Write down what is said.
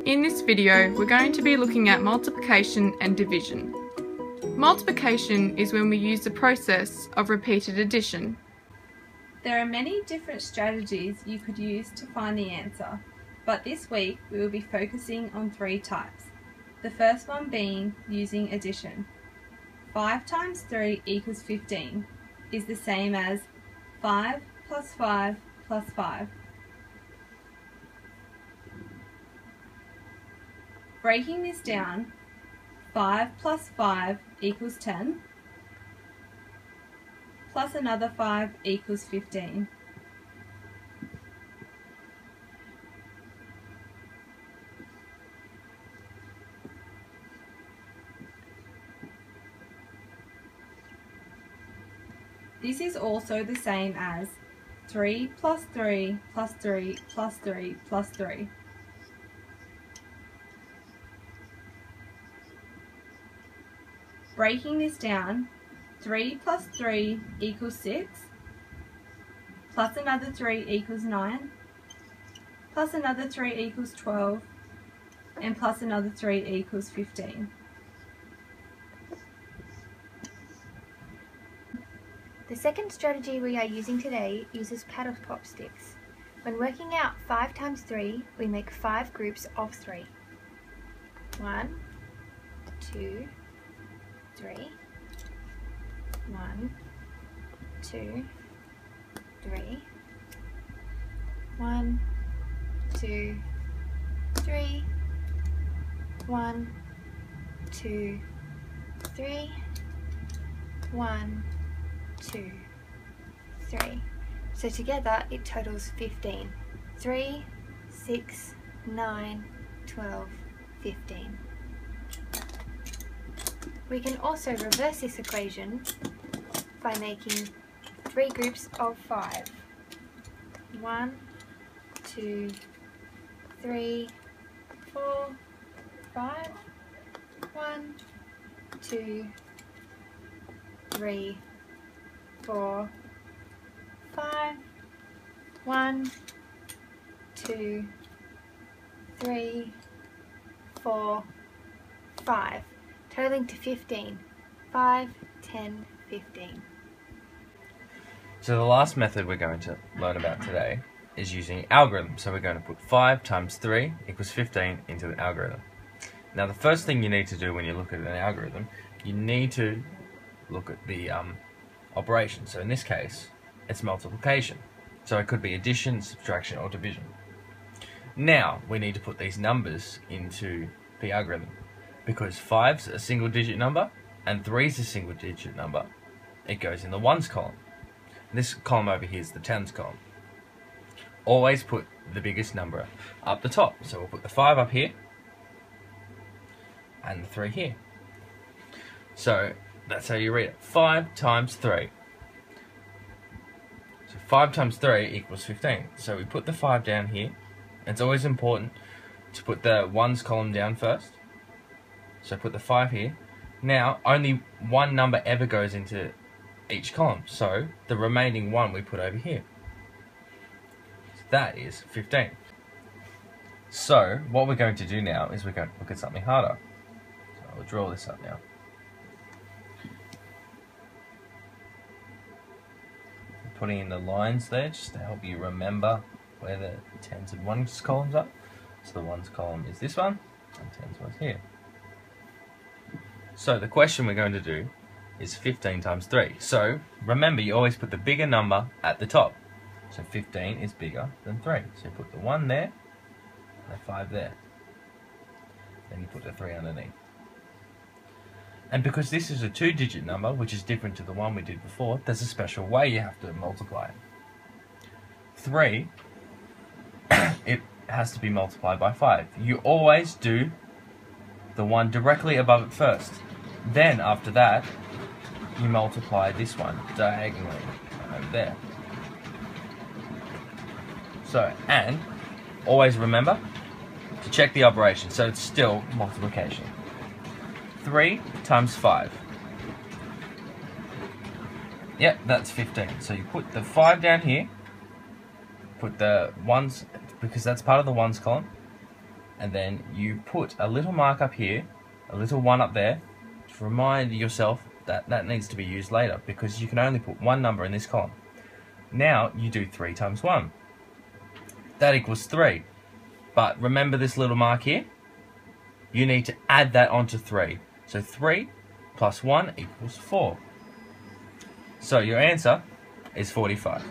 In this video, we're going to be looking at multiplication and division. Multiplication is when we use the process of repeated addition. There are many different strategies you could use to find the answer, but this week we will be focusing on 3 types. The first one being using addition. 5 times 3 equals 15 is the same as 5 plus 5 plus 5. Breaking this down, 5 plus 5 equals 10, plus another 5 equals 15. This is also the same as 3 plus 3 plus 3 plus 3 plus 3. Breaking this down, 3 plus 3 equals 6, plus another 3 equals 9, plus another 3 equals 12, and plus another 3 equals 15. The second strategy we are using today uses paddle pop sticks. When working out 5 times 3, we make 5 groups of 3. 1, 2, 3, 1, 2, 3, 1, 2, 3, 1, 2, 3, 1, 2, 3. So together it totals 15. 3, 6, 9, 12, 15. We can also reverse this equation by making 3 groups of 5. 1, 2, 3, 4, 5. 1, 2, 3, 4, 5. 1, 2, 3, 4, 5. Totaling to 15. 5, 10, 15. So the last method we're going to learn about today is using algorithm. So we're going to put 5 times 3 equals 15 into an algorithm. Now the first thing you need to do when you look at an algorithm, you need to look at the operation. So in this case, it's multiplication. So it could be addition, subtraction, or division. Now we need to put these numbers into the algorithm. Because 5's a single digit number and 3's a single digit number, it goes in the ones column. This column over here is the tens column. Always put the biggest number up the top. So we'll put the 5 up here and the 3 here. So that's how you read it. 5 times 3. So 5 times 3 equals 15. So we put the 5 down here. It's always important to put the ones column down first. So put the 5 here. Now, only one number ever goes into each column. So the remaining one we put over here. So that is 15. So what we're going to do now is we're going to look at something harder. So I'll draw this up now. Putting in the lines there just to help you remember where the tens and ones columns are. So the ones column is this one, and tens one's here. So the question we're going to do is 15 times 3. So remember, you always put the bigger number at the top. So 15 is bigger than 3. So you put the 1 there, and the 5 there. Then you put the 3 underneath. And because this is a 2-digit number, which is different to the one we did before, there's a special way you have to multiply it. 3, it has to be multiplied by 5. You always do the one directly above it first. Then after that, you multiply this one diagonally over there. So, and always remember to check the operation, so it's still multiplication. 3 times 5. Yep, that's 15. So you put the 5 down here, put the ones, because that's part of the ones column, and then you put a little mark up here, a little 1 up there, to remind yourself that that needs to be used later, because you can only put one number in this column. Now you do 3 times 1. That equals 3. But remember this little mark here? You need to add that onto 3. So 3 plus 1 equals 4. So your answer is 45.